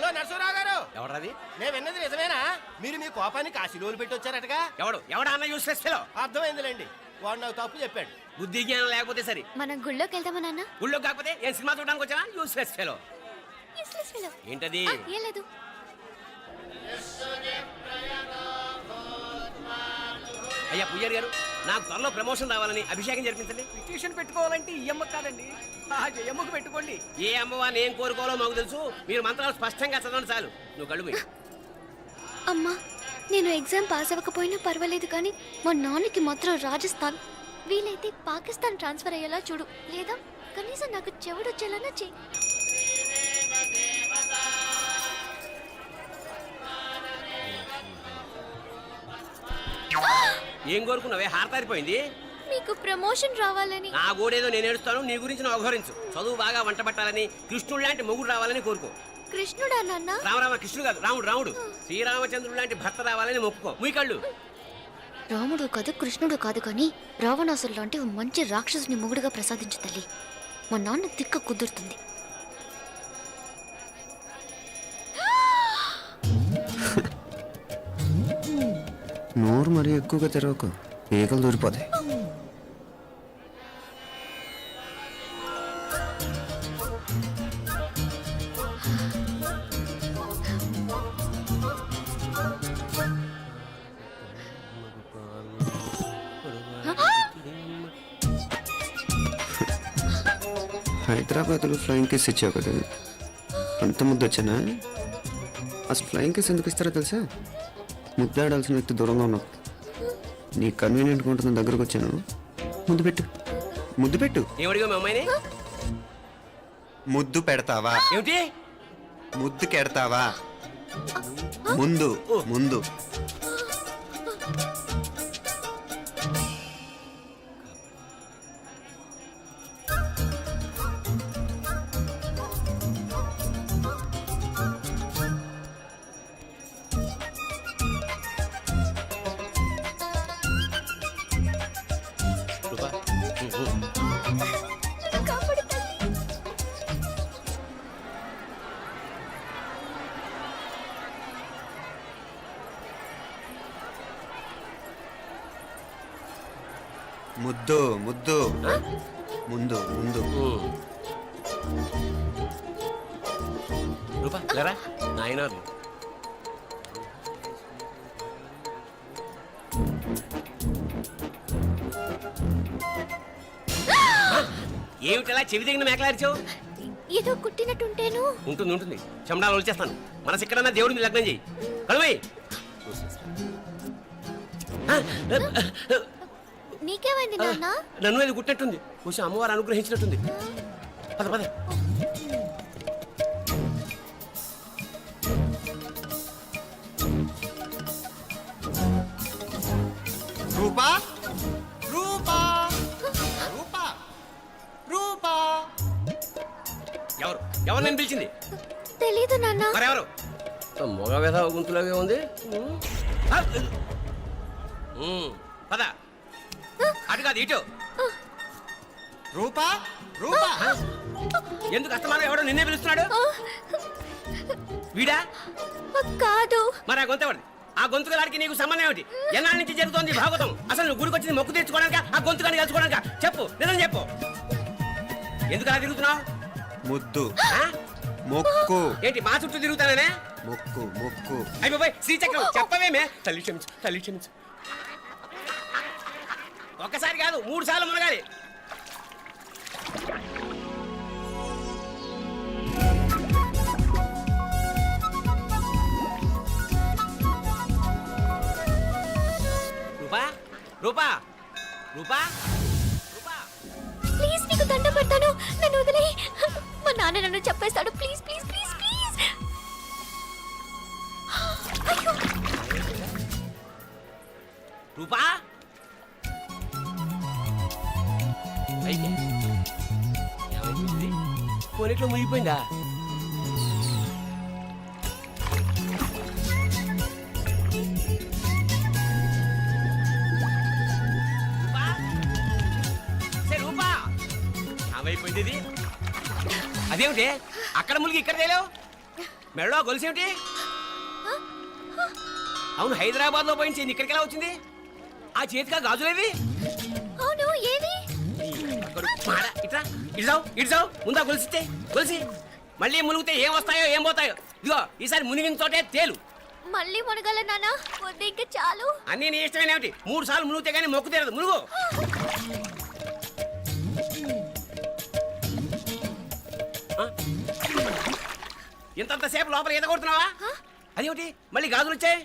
Hello Narasarao గారు. ఎవరది? నేను విన్నది నిజమేనా? మీరు మీ కోపాన్ని కాశీలోలు పెట్టి వచ్చారటగా? ఎవడా అన్న యూస్లెస్ ఫెలో? అర్థమైందిలేండి, వాడు నాకు తప్పు చెప్పాడు. బుద్ధి జ్ఞానం లేకపోతే సరే. మనం గుళ్ళోకి వెళ్దామా నాన్న? గుళ్ళో కాకపోతే ఏం సినిమా చూడడానికి వచ్చావా? Useless fellow. ఏంటది? ఏం లేదు. అయ్యా పుయ్యర్ గారు, నాకు త్వరలో ప్రమోషన్ రావాలని అభిషేకం జరిపించండి. పిటిషన్ పెట్టుకోవాలంటే ఈ అమ్మ కాదండి, ఆ జయమ్మకు పెట్టుకోండి. ఏ అమ్మవారిని ఏం కోరుకోవాలో మాకు తెలుసు. మీరు మంత్రాలు స్పష్టంగా చదవండి చాలు. నువ్వు కళ్ళు మూయి. అమ్మా, నేను ఎగ్జామ్ పాస్ అవ్వకపోయినా పర్వాలేదు, కానీ మా నాన్నకి మాత్రం రాజస్థాన్, వీలైతే పాకిస్తాన్ ట్రాన్స్ఫర్ అయ్యేలా చూడు, లేదా కనీసం నాకు చెవుడొచ్చేలానా చెయ్యి. ఏం కోరుకున్నావే? హారతారిపోయింది. మీకు ప్రమోషన్ రావాలని. నా గోడేదో నేను ఏడుస్తాను, నీ గురించి నువ్వు అవహరించు. చదువు బాగా వంట పట్టాలని, కృష్ణుడు లాంటి మొగుడు రావాలని కోరుకో. కృష్ణుడా నాన్న? రామరామ కృష్ణుడు కాదు, రాముడు. శ్రీరామచంద్రుడు లాంటి భర్త రావాలని మొక్కుకో. మీ కళ్ళు. రాముడు కాదు, కృష్ణుడు కాదు, కానీ రావణాసురు లాంటి మంచి రాక్షసుని మొగుడుగా ప్రసాదించు తల్లి. మా నాన్న తిక్క కుదురుతుంది. నోరు మరీ ఎక్కువగా తెరవకు, ఈకలు దూరిపోతాయి. హైదరాబాద్లో ఫ్లయింగ్ కేస్ ఇచ్చావు కదా, అంత ముద్దు వచ్చానా? అసలు ఫ్లయింగ్ కేస్ ఎందుకు ఇస్తారో తెలుసా? ముద్దాడాల్సిన వ్యక్తి దూరంగా ఉన్నావు. నీ కన్వీనియంట్గా ఉంటుంది, దగ్గరకు వచ్చాను. ముద్దు పెట్టు. ఏమడిగా మీ అమ్మాయిని? ముద్దు పెడతావా? ఏమిటి? ముద్దు కెడతావా? ముందు ముందు. ముద్దు ముద్దు ముందు ముందు. రూపా లేరా నాయనారు. ఏమిటలా చెవి దగ్గర మేకలారిచావు? ఏదో కుట్టినట్టుంటేను. ఉంటుంది. చెమడాలు వచ్చేస్తాను. మనసు ఎక్కడన్నా దేవుడి మీద లగ్నం చేయి. కలువై. నీకేమైంది నాన్న? నన్ను అది గుట్టినట్టుంది. కొంచెం అమ్మవారు అనుగ్రహించినట్టుంది. పద పద. రూపా రూపా రూపా రూపా. ఎవరు నేను పిలిచింది? తెలీదు నాన్న. మరెవరు? మగ వ్యధ గుంతులాగే ఉంది. పద. అటు కాదు ఇటు. రూపా రూపా. ఎందుకు అస్తమానం ఎవడో నిన్నే పిలుస్తున్నాడు? వీడా కాదు. మరి ఆ గొంతు ఎవరిది? ఆ గొంతుగాడికి నీకు సంబంధం ఏమిటి? ఎన్నాళ్ళ నుంచి జరుగుతోంది భాగవతం? అసలు నువ్వు గుడికి వచ్చింది మొక్కు తీర్చుకోవడానిక, ఆ గొంతుగాని కలుసుకోవడానిక? చెప్పు, నిజం చెప్పు. ఎందుకు అలా తిరుగుతున్నావు? ముద్దు మొక్కు. ఏంటి మా చుట్టూ తిరుగుతానే? మొక్కు మొక్కు. అయిపోయి శ్రీచక్రం చెప్పవేమే? తల్లి క్షమించు. ఒక్కసారి కాదు 3 సార్లు మునగాలి. రూపా రూపా రూపా రూపా, ప్లీజ్ నీకు దండ పెడతాను, నన్ను వదిలే. మా నాన్న నన్ను చెప్పేస్తాడు. Please please please please. అయ్యో రూపా. కొనిట్లో మునిగిపోయిందా? రూపా ఏమైపోయింది ఇది? అదేమిటి అక్కడ మునిగి ఇక్కడ తేలేవు? మెడలో గొలుసేమిటి? అవును, హైదరాబాద్ లో పోయించి ఇక్కడికి ఎలా వచ్చింది? ఆ చేతిగా గాజులేవి? అవును ఏవి? ఇట్రా ఇడ్సావు ముందా గొలిసితే గొలిసి మళ్ళీ మునిగితే ఏం వస్తాయో ఏం పోతాయో. ఇదిగో ఈసారి మునిగిన తోటే తేలు. మళ్ళీ మునగల నాన్న, వద్దు ఇంకా చాలు. అన్నీ నీ ఇష్టమైన ఏమిటి? 3 సార్లు మునిగితే కానీ మొక్కు తీరదు. మునుగు. ఇంతంతసేపు లోపల ఈత కొడుతున్నావా? అదేమిటి మళ్ళీ గాజులు వచ్చాయి?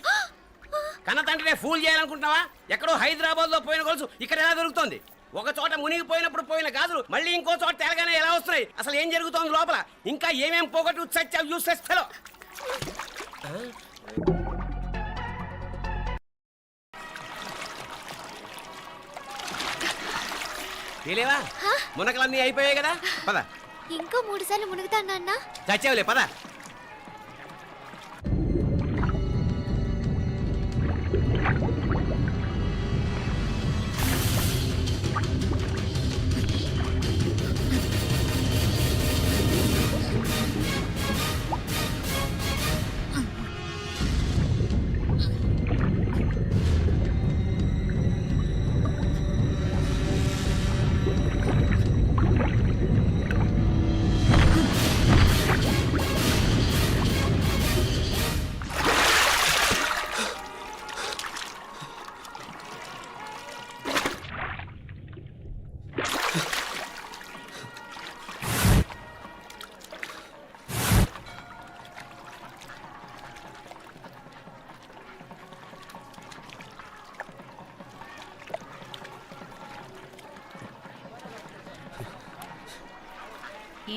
కన్న తండ్రినే ఫూల్ చేయాలనుకుంటున్నావా? ఎక్కడో హైదరాబాద్ లో పోయిన గొలుసు ఇక్కడ ఎలా దొరుకుతుంది? ఒక చోట మునిగిపోయినప్పుడు పోయిన గాజులు మళ్ళీ ఇంకో చోట తేలగానే ఎలా వస్తున్నాయి? అసలు ఏం జరుగుతోంది లోపల? ఇంకా ఏమేం పోగొట్టు చచ్చావు యూస్లెస్ ఫెలో. తెలియవా? మునకలన్నీ అయిపోయాయి కదా, పద. ఇంకో 3 సార్లు మునుగుతాను నాన్న. చచ్చావులే, పద.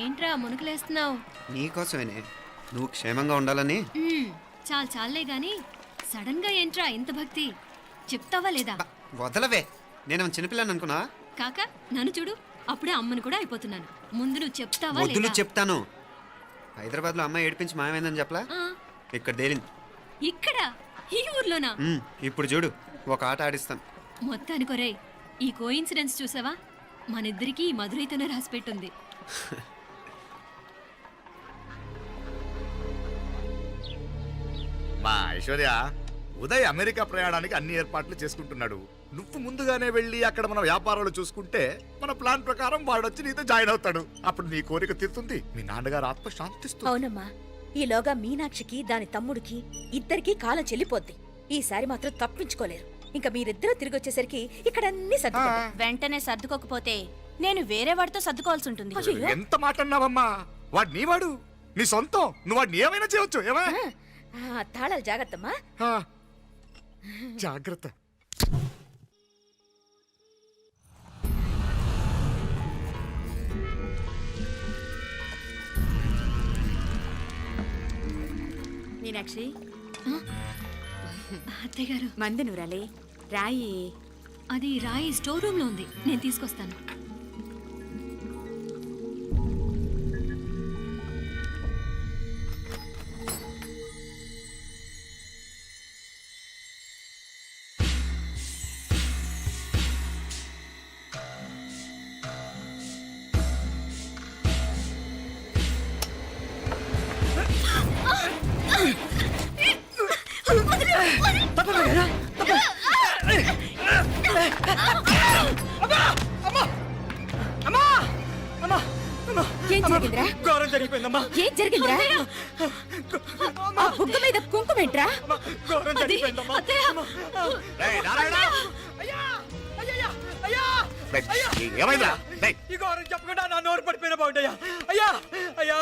ఏంట్రా మునుకులేస్తున్నావు? నీకోసమేనే, నువ్వు క్షేమంగా ఉండాలని. చాలే గాని సడన్ గా ఏంట్రా ఇంత భక్తి? చెప్తావా లేదా? వదలవే, నేను చిన్నపిల్లని అనుకున్నా. కాక నన్ను చూడు, అప్పుడే అమ్మను కూడా అయిపోతున్నాను. ముందు నువ్వు చెప్తావా వద్దులు లేదా? చెప్తాను. హైదరాబాద్ లో అమ్మాయి ఏడిపించి మాయమైందని చెప్పలా, ఆ, ఇక్కడ తేలింది. ఇక్కడ ఈ ఊర్లోనా? ఇప్పుడు చూడు, ఒక ఆట ఆడిస్తాను. మొత్తానికి ఒరేయ్, ఈ కోయిన్సిడెన్స్ చూసావా? మనిద్దరికి ఈ మధురైతోనే రాసిపెట్టుంది. మా ఐశ్వర్య, ఉదయ్ అమెరికా ప్రయాణానికి అన్ని ఏర్పాట్లు చేసుకుంటున్నాడు. నువ్వు ముందుగానే వెళ్ళి అక్కడ మన వ్యాపారాలు చూసుకుంటే మన ప్లాన్ ప్రకారం వాడొచ్చి నీతో జాయిన్ అవుతాడు. అప్పుడు నీ కోరిక తీరుతుంది, మీ నాన్నగారు ఆత్మ శాంతిస్తుంది. అవునమ్మా, ఈలోగా మీనాక్షికి దాని తమ్ముడికి ఇద్దరికీ కాలం చెల్లిపోద్ది. ఈసారి మాత్రం తప్పించుకోలేరు. ఇంకా మీరిద్దరూ తిరిగి వచ్చేసరికి ఇక్కడ అన్ని వెంటనే సర్దుకోకపోతే నేను వేరే వాడితో సర్దుకోవాల్సి ఉంటుంది. ఎంత మాట అన్నావమ్మా? వాడు నీ వాడు, నీ సొంతం. నువ్వు వాడిని ఏమైనా చేయొచ్చు. ఏమా తాళాలు జాగ్రత్తమ్మా. జాగ్రత్త. మీనాక్షి, అత్తయ్య గారు, మందు నూరాలే, రాయి. అది రాయి స్టోర్ రూమ్ లో ఉంది, నేను తీసుకొస్తాను. ఏం జరిగిందిరా? ఘోరం జరిగిపోయిందమ్మా. ఏం జరిగిందిరా? ఆ బుగ్గ మీద కుంకుమేంట్రా? ఘోరం జరిగిపోయిందమ్మా. ఏమైందా? ఈ ఘోరం చెప్పకుండా నా నోరు పడిపోయిన బాగుంటాయా? అయ్యా అయ్యా,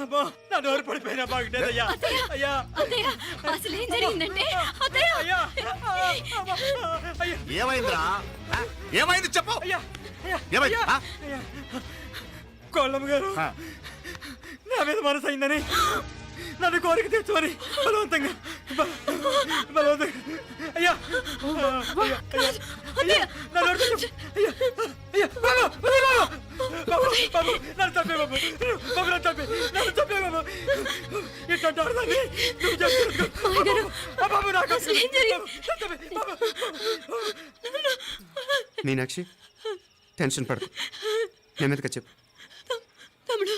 అమ్మో, నా నోరు పడిపోయిన బాగుంటేదయ్యా. అయ్యా అత్తయ్య, అసలు ఏం జరిగిందంటే అత్తయ్య, అయ్యా, అయ్యా, ఏమైందిరా? ఏమైంది చెప్పు. అయ్యా, ఏమైంది? అయ్యా, కోళ్ళమ్మ గారు నా మీద మనసు అయిందని నన్ను కోరిక తెచ్చుకొని బలవంతంగా అయ్యా, నా నోరు తెచ్చు. అయ్యా, అయ్యా, బాబు, బాబు, నన్ను చంపే బాబు, బాబు, నన్ను చంపే బాబు. ఇట్లాంటి ఆడదాన్ని నువ్వు చెప్తున్నావు బాబు. నాకు మీనాక్షి, టెన్షన్ పడకు, నెమ్మదిగా చెప్పు. తమ్ముడు,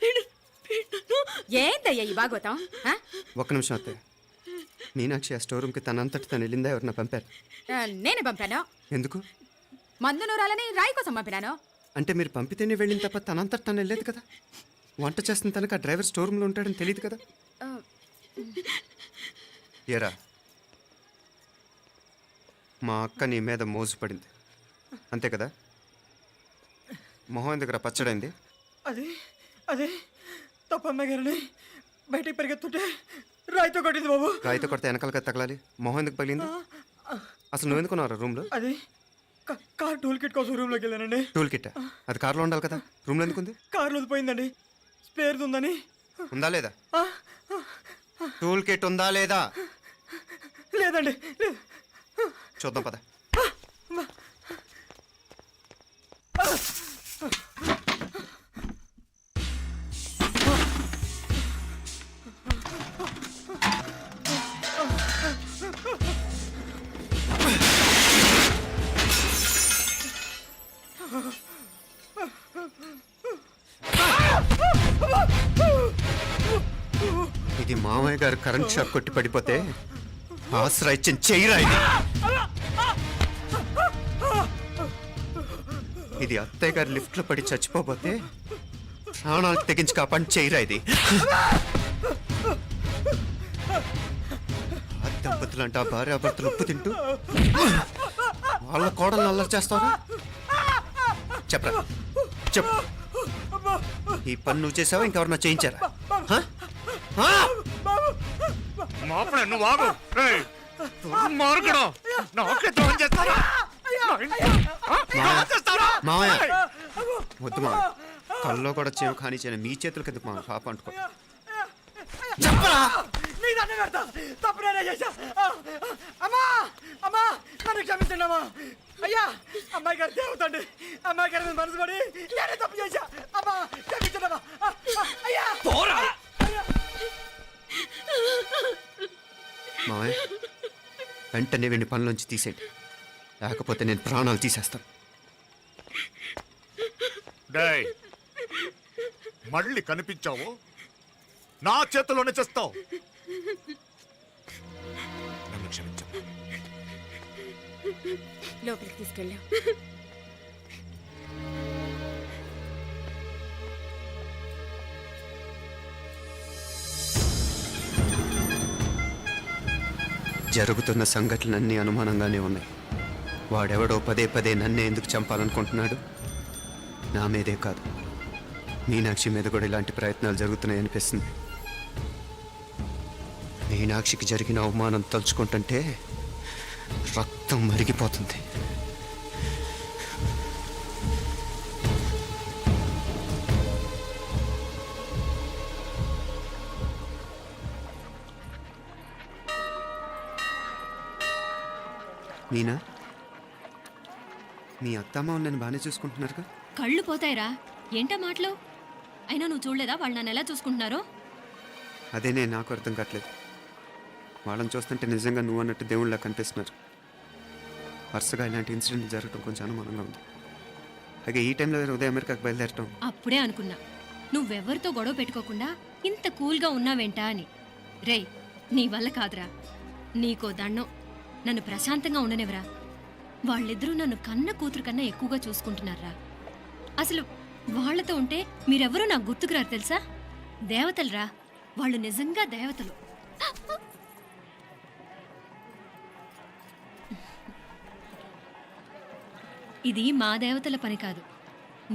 వీడు నన్ను ఏందయ్యా ఈ బాగోతాం ఆ? ఒక్క నిమిషం అత్తయ్య. మీనాక్షి ఆ స్టోర్ రూమ్కి తనంతటి తను వెళ్ళిందా ఎవరన్నా పంపారు? నేనే పంపాను. ఎందుకు? మందు నూరాలని రాయి కోసం పంపినాను. అంటే మీరు పంపితేనే వెళ్ళిన తప్ప తనంతటి తను వెళ్ళలేదు కదా. వంట చేస్తున్న తనకు ఆ డ్రైవర్ స్టోర్ రూమ్లో ఉంటాడని తెలియదు కదా. ఆ, ఏరా, మా అక్క నీ మీద మోజు పడింది అంతే కదా. మొహం ఎందుకురా పచ్చడైంది? అదే తప్పమ్మాయి గారిని బయటికి పరిగెత్తుంటే రాయితో కొట్టింది బాబు. రాయితో కొడితే వెనకాలగా తగలాలి. మొహం ఎందుకు పగిలింది? అసలు నువ్వు ఎందుకున్నారా రూమ్లో? అది కార్ టూల్ కిట్ కోసం రూమ్లోకి వెళ్ళానండి. టూల్ కిట్ అది కార్లో ఉండాలి కదా, రూమ్లో ఎందుకుంది? కార్లో పోయిందండి, స్పేర్ ఉందని. ఉందా లేదా? టూల్ కిట్ ఉందా లేదా లేదండి, లేదు. చూద్దాం పద. ఇది మామయ్య గారు కరెంట్ షాక్ కొట్టి పడిపోతే ఆసరా ఇచ్చిన చెయ్యిరా ఇది. ఇది అత్తయ్య గారు లిఫ్ట్లో పడి చచ్చిపోతే ప్రాణాలు తెగించి కాపాడి చెయ్యిరా ఇది. ఆ దంపతులంట భార్యాభర్తలు ఉప్పు తింటూ వాళ్ళ కోడలు అల్లరి చేస్తారా? చెప్పరా చెప్పు. ఈ పని నువ్వు చేసావా ఇంకెవరన్నా చేయించారా? హ? హ? మాపడే నువ్వు ఆగు. రేయ్, దుర్మార్గుడు. నాకే ద్రోహం చేస్తారా? మావయ్య వద్దు మావయ్య, కల్లో కూడా చేవు కానీ చేయను మీ చేతులకి ఎందుకు మావయ్య, పాప అంటుకో. చెప్పరా? నీ దండ పెడతా, తప్పు నేనే చేశా. అమ్మా అమ్మా నన్ను క్షమించండి అమ్మా. అయ్యా, అమ్మాయి గారు దేవతండి, అమ్మాయి గారి మీద మనసు పడి నేనే తప్పు చేశా. అమ్మా క్షమించండి అమ్మా. అయ్యా మావయ్య వెంటనే వీడిని పనిలోంచి తీసేయండి, లేకపోతే నేను ప్రాణాలు తీసేస్తాను. డేయ్, మళ్ళీ కనిపించావు నా చేతిలోనే చేస్తావు. నన్ను క్షమించు. లోపలికి తీసుకెళ్ళాం. జరుగుతున్న సంఘటనలన్నీ అనుమానంగానే ఉన్నాయి. వాడెవడో పదే పదే నన్నే ఎందుకు చంపాలనుకుంటున్నాడు? నా మీదే కాదు, మీనాక్షి మీద కూడా ఇలాంటి ప్రయత్నాలు జరుగుతున్నాయనిపిస్తుంది. మీనాక్షికి జరిగిన అవమానం తలుచుకుంటుంటే రక్తం మరిగిపోతుంది. మీనా, మీ అత్తమ్మ నన్ను బాగానే చూసుకుంటున్నారుగా? కళ్ళు పోతాయిరా, ఏంటా మాటలు? అయినా నువ్వు చూడలేదా వాళ్ళు నన్ను ఎలా చూసుకుంటున్నారో? అదేనే నాకు అర్థం కావట్లేదు. వాళ్ళని చూస్తుంటే నిజంగా నువ్వు అన్నట్టు దేవుళ్ళ కనిపిస్తున్నారు. వరుసగా ఇలాంటి ఇన్సిడెంట్ జరగడం కొంచెం అనుమానంగా ఉంది. అలాగే ఈ టైంలో ఉదయం అమెరికాకు బయలుదేరటం. అప్పుడే అనుకున్నా నువ్వెవరితో గొడవ పెట్టుకోకుండా ఇంత కూల్గా ఉన్నావేంటా అని. రేయ్, నీ వల్ల కాదురా, నీకో దండం, నన్ను ప్రశాంతంగా ఉండనివరా. వాళ్ళిద్దరూ నన్ను కన్న కూతురు కన్నా ఎక్కువగా చూసుకుంటున్నారా. అసలు వాళ్లతో ఉంటే మీరెవరూ నాకు గుర్తుకురారు తెలుసా? దేవతలరా, వాళ్ళు నిజంగా దేవతలు. ఇది మా దేవతల పని కాదు,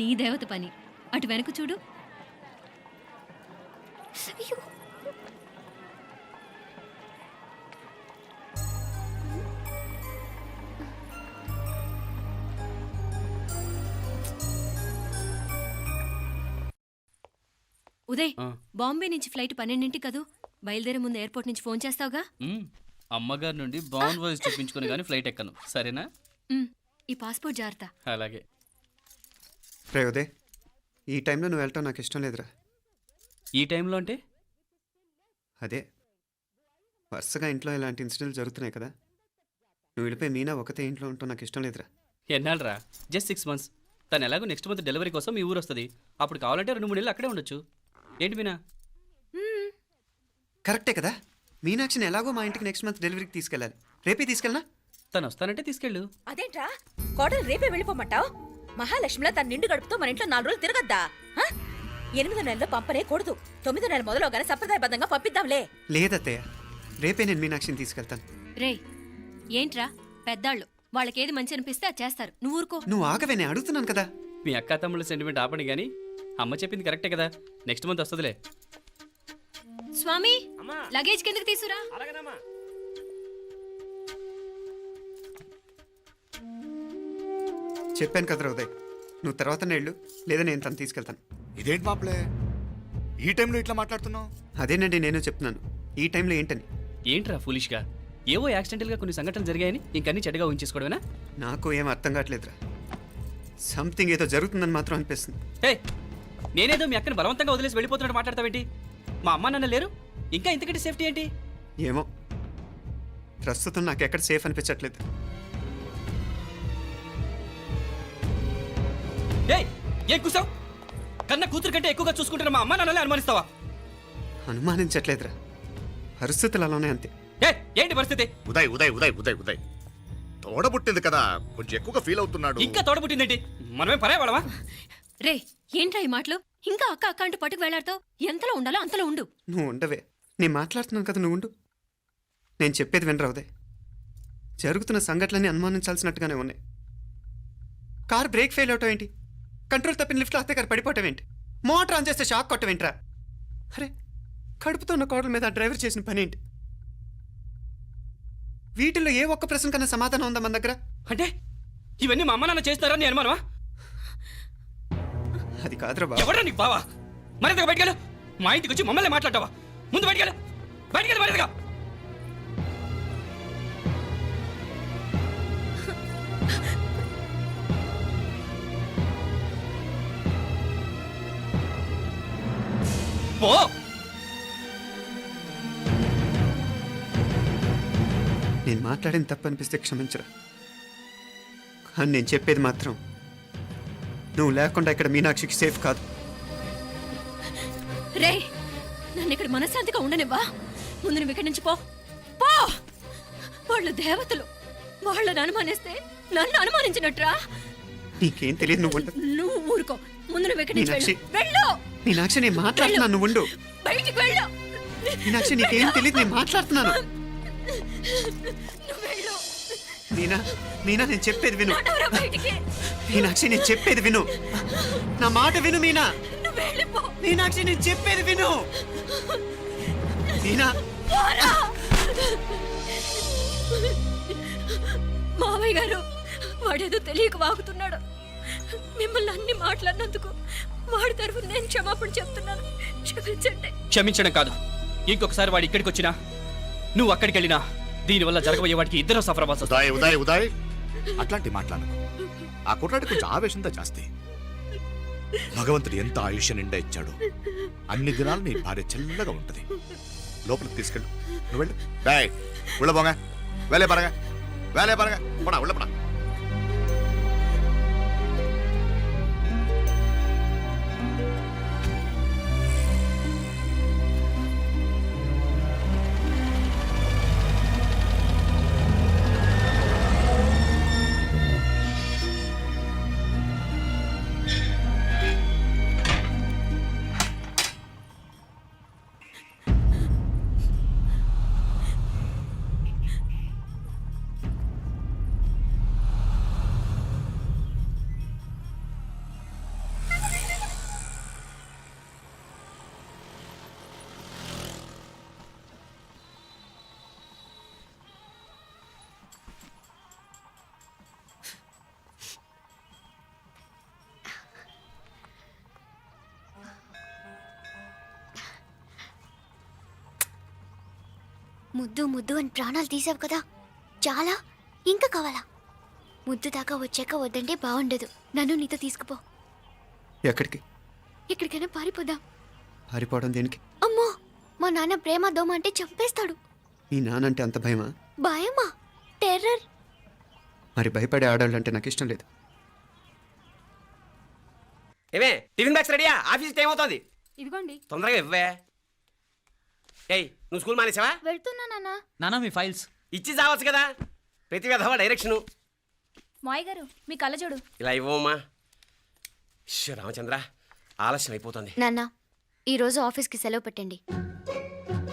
నీ దేవత పని. అటు వెనక చూడు. అయ్యో, ఉదయ్, బాంబే నుంచి ఫ్లైట్ 12ంటికి కదూ. బయలుదేరే ముందు ఎయిర్పోర్ట్ నుంచి ఫోన్ చేస్తావుగా? అమ్మగారి నుండి బాండ్ వాయిస్ చూపించుకుని కానీ ఫ్లైట్ ఎక్కను, సరేనా? ఈ పాస్పోర్ట్ జాగ్రత్త. అలాగే. రే ఉదయ్, ఈ టైంలో నువ్వు వెళ్ళటం నాకు ఇష్టం లేదురా. ఈ టైంలో అంటే? అదే వరుసగా ఇంట్లో ఇలాంటి ఇన్సిడెంట్లు జరుగుతున్నాయి కదా, నువ్వు వెళ్ళిపోయి మీనా ఒకతే ఇంట్లో ఉంటావు నాకు ఇష్టం లేదురా. ఎన్నాళ్ళరా? Just 6 months. తను ఎలాగో నెక్స్ట్ మంత్ డెలివరీ కోసం మీ ఊరు వస్తుంది. అప్పుడు కావాలంటే 2-3 నెలలు అక్కడే ఉండొచ్చు. ఏంటి మీనా? కరెక్టే కదా మీనాక్షిని ఎలాగో మా ఇంటికి నెక్స్ట్ మంత్ డెలివరీకి తీసుకెళ్ళాలి. రేపే తీసుకెళ్ళనా? తను వస్తానంటే తీసుకెళ్ళు. అదేంట్రా కోడలు రేపే వెళ్ళిపోమంటావు? మహాలక్ష్మిలా తన నిండు గడుపుతో మన ఇంట్లో 4 రోజులు తిరగద్దా? 8వ నెలలో పంపనే కూడదు. 9వ నెల మొదలుగానే సంప్రదాయబద్ధంగా పంపిద్దాంలే. లేదత్తయ్య, రేపే నేను మీనాక్షిని తీసుకెళ్తాను. రేయ్ ఏంట్రా పెద్దాళ్ళు, వాళ్ళకేది మంచి అనిపిస్తే అది చేస్తారు. నువ్వు ఊరుకో. నువ్వు ఆగవే, నేను అడుగుతున్నాను కదా. మీ అక్క తమ్ముళ్ళ సెంటిమెంట్ ఆపండి కానీ అమ్మ చెప్పింది కరెక్టే కదా, నెక్స్ట్ మంత్ వస్తుందిలే. స్వామి లగేజ్ కిందకి తీసురా. అలాగేనమ్మా. చెప్పాను కదరా ఉదయ్, నువ్వు తర్వాత నేళ్ళు లేదా నేను తను తీసుకెళ్తాను. ఇదేంటి మాప్లే ఈ టైంలో ఇట్లా మాట్లాడుతున్నావు? అదేనండి నేను చెప్తున్నాను, ఈ టైంలో ఏంటని. ఏంట్రా ఫులిష్గా ఏవో యాక్సిడెంటల్గా కొన్ని సంఘటనలు జరిగాయని ఇంకన్నీ చెడ్డగా ఉంచేసుకోవడమేనా? నాకు ఏం అర్థం కావట్లేదురా. సంథింగ్ ఏదో జరుగుతుందని మాత్రం అనిపిస్తుంది. హే, నేనేదో మీ అక్కని బలవంతంగా వదిలేసి వెళ్ళిపోతున్నట్టు మాట్లాడతావేంటి? మా అమ్మ నాన్న లేరు, ఇంకా ఇంతకంటే సేఫ్టీ ఏంటి? ఏమో, ప్రస్తుతం నాకు ఎక్కడ సేఫ్ అనిపించట్లేదు. ఏయ్, ఏం కూసావు? కన్న కూతురు కంటే ఎక్కువగా చూసుకుంటున్న మా అమ్మ నాన్నలే అనుమానిస్తావా? అనుమానించట్లేదురా, పరిస్థితులు అలానే అంతే. ఏంటి పరిస్థితి? ఉదయ్ ఉదయ్ ఉదయ్ ఉదయ్ ఉదయ్ తోడబుట్టింది కదా, కొంచెం ఎక్కువగా ఫీల్ అవుతున్నాడు. ఇంకా తోడబుట్టిందేంటి? మనమే పరాయవాడవా? రే ఏంట్రా ఈ మాటలు? ఇంకా అక్క అక్క అంటూ పట్టుకు వెళ్లాడుతావు. ఎంతలో ఉండాలో అంతలో ఉండు. నువ్వు ఉండవే, నేను మాట్లాడుతున్నాను కదా, నువ్వు ఉండు. నేను చెప్పేది వినరా ఉదయ్, జరుగుతున్న సంఘటనలన్నీ అనుమానించాల్సినట్టుగానే ఉన్నాయి. కార్ బ్రేక్ ఫెయిల్ అవటం ఏంటి? కంట్రోల్ తప్పిన లిఫ్ట్లో అత్తే గారు పడిపోవటం ఏంటి? మోటార్ ఆన్ చేస్తే షాక్ కొట్టం ఏంట్రా? అరే, కడుపుతో ఉన్న కోడల మీద ఆ డ్రైవర్ చేసిన పని ఏంటి? వీటిల్లో ఏ ఒక్క ప్రశ్న కన్నా సమాధానం ఉందా మన దగ్గర? అంటే ఇవన్నీ మా అమ్మ నాన్న చేస్తారా నీ అనుమానమా? అది కాదురా బాబు. ఎవరా నీకు బావా? మరింతగా బయటకెళ్ళు. మా ఇంటికి వచ్చి మమ్మల్ని మాట్లాడతావా? ముందు బయటకెళ్ళు, బయటకెళ్ళు మరింతగా. పో. నేను మాట్లాడిన తప్పు అనిపిస్తే క్షమించరా, కానీ నేను చెప్పేది మాత్రం నువ్వు లేకుండా ఇక్కడ మీనాక్షికి సేఫ్ కాదు. రే నన్ను ఇక్కడ మనశ్శాంతిగా ఉండనివ్వా. ముందు నువ్వు ఇక్కడి నుంచి పో. పో. వాళ్ళు దేవతలు, వాళ్ళని అనుమానిస్తే నన్ను అనుమానించినట్రా. నీకేం తెలియదు, నువ్వు ఉండు. నువ్వు ఊరుకో. ముందు నువ్వు ఇక్కడి నుంచి మీనాక్షి. వెళ్ళు. మీనాక్షి, నేను మాట్లాడుతున్నాను, నువ్వు ఉండు. బయటికి వెళ్ళు. మీనాక్షి, నీకేం తెలియదు, నేను మాట్లాడుతున్నాను. నువ్వు వెళ్ళు. మీనా, మీనా, నేను చెప్పేది విను. నడవరా బయటికి. మీనాక్షి, నేను చెప్పేది విను, నా మాట విను. మీనా, నువ్వు వెళ్ళిపో. మీనాక్షి, నేను చెప్పేది విను. మీనా, పోరా. మావయ్య గారు, వాడేదో తెలియక వాగుతున్నాడు. మిమ్మల్ని అన్ని మాట్లాడినందుకు వాడి తరఫున నేను క్షమాపణ చెప్తున్నాను. క్షమించండి. క్షమించడం కాదు, ఇంకొకసారి వాడు ఇక్కడికి వచ్చినా నువ్వు అక్కడికి వెళ్ళినా దీనివల్ల జరగబోయే వాడికి ఇద్దరు సఫర్ అవ్వాల్సి వస్తుంది. ఉదయ్ ఉదయ్ ఉదయ్ అట్లాంటి మాట్లాడకు. ఆ కుట్రాడి కొంచెం ఆవేశంతో జాస్తి. భగవంతుడు ఎంత ఆయుష్య నిండా ఇచ్చాడు, అన్ని దినాలు నీ భార్య చల్లగా ఉంటది. లోపలికి తీసుకెళ్ళు, నువ్వు వెళ్ళు. బాయ్ ఉళ్ళ పోగా, వేలే పరగా, వేలే పరగా, పడా ఉళ్ళ పడా. ముద్దు ముద్దు అని ప్రాణాలు తీసావు కదా, చాలా ఇంకా కావాలా? ముద్దు దాకా వచ్చాక వద్దంటే బాగుండదు. నన్ను నీతో తీసుకుపో. ఎక్కడికి? ఎక్కడికైనా పారిపోదాం. పారిపోవడం దేనికి? అమ్మో, మా నాన్న ప్రేమ దోమ అంటే చంపేస్తాడు. మీ నానంటే అంత భయమా? భయమా? టెర్రర్. మరి భయపడే ఆడాళ్ళు అంటే నాకు ఇష్టం లేదు. ఏమే టిఫిన్ బ్యాగ్స్ రెడీయా? ఆఫీస్ టైం అవుతుంది. ఇదిగోండి. తొందరగా ఇవ్వే. ఏయ్ నువ్వు స్కూల్ మానేసావా? వెళ్తున్నా నాన్న. నానా మీ ఫైల్స్. ఇచ్చి చావచ్చు కదా, ప్రతి విధవా డైరెక్షను. మాయ్ గారు మీ కళ్ళజోడు. ఇలా ఇవ్వమ్మా. రామచంద్ర ఆలస్యం అయిపోతుంది. నాన్న ఈరోజు ఆఫీస్కి సెలవు పెట్టండి,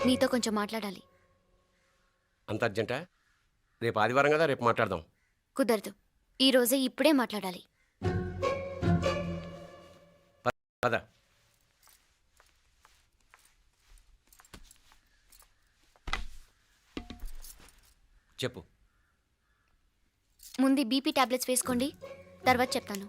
నీతో కొంచెం మాట్లాడాలి. అంత అర్జెంటా? రేపు ఆదివారం కదా, రేపు మాట్లాడదాం. కుదరదు, ఈరోజే ఇప్పుడే మాట్లాడాలి. పద. చెప్పు. ముందు బీపీ టాబ్లెట్స్ వేసుకోండి, తర్వాత చెప్తాను.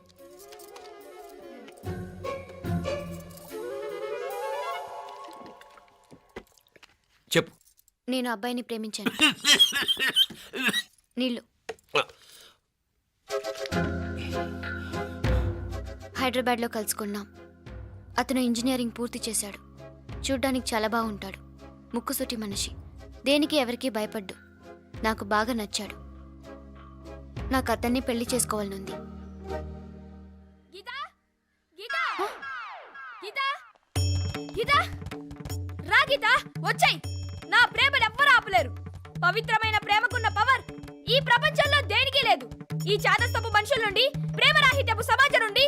చెప్పు. నేను అబ్బాయిని ప్రేమించాను. నీళ్ళు. హైదరాబాద్లో కలుసుకున్నాం. అతను ఇంజనీరింగ్ పూర్తి చేశాడు. చూడ్డానికి చాలా బాగుంటాడు. ముక్కుసూటి మనిషి, దేనికి ఎవరికీ భయపడ్డు. నాకు బాగా నచ్చాడు. నాకు అతన్ని పెళ్లి చేసుకోవాలనుంది. రా గీతా, వచ్చాయి. నా ప్రేమను ఎవ్వరూ ఆపలేరు. పవిత్రమైన ప్రేమకున్న పవర్ ఈ ప్రపంచంలో దేనికి లేదు. ఈ చాదస్తపు మనుషుల నుండి, ప్రేమరాహిత్యపు సమాజం నుండి